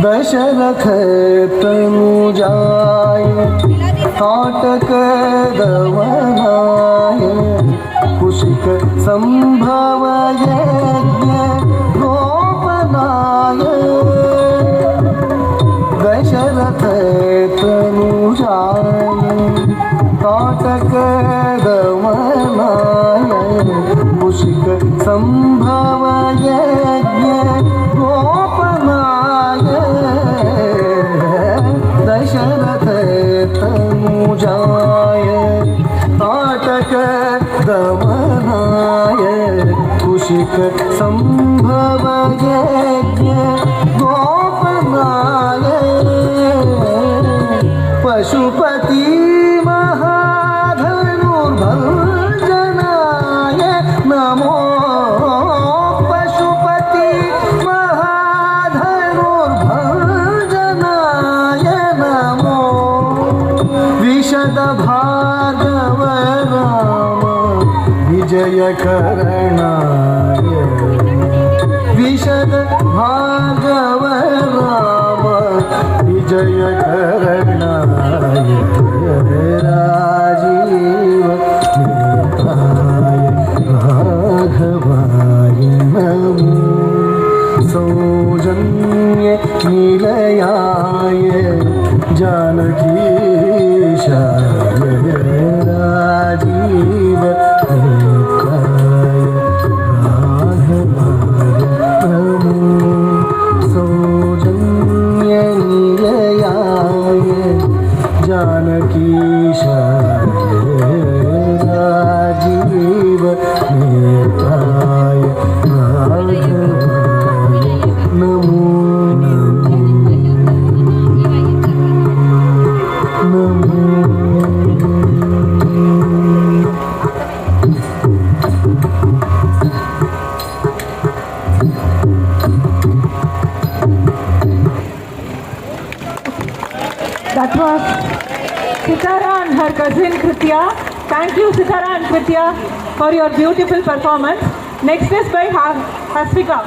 दशरथ तनुजाय काटक दवनाय कुशिक संभव यज्ञ गोपनाय दशरथ तनुजाय काटक दवनाय कुशिक संभव यज्ञ गोपनाय दशरथ तनुजाय काटक दमनाय कुशिक संभव यज्ञ गोपनाय पशुपति महाधनुर्भंजनाय नमो भार्गव राम विजय करणाय विशद भार्गव राम विजय करणाय राजीव नेत्राय राघवाय नमो सौजन्य निलयाय जानकीशाय राजीव नेत्राय राघवाय नमो सौजन्य निलयाय जानकीशाय राजीव नेत्राय राघवाय नमो That was Sitara and her cousin Kritya. Thank you, Sitara and Kritya, for your beautiful performance. Next is by Hasvika.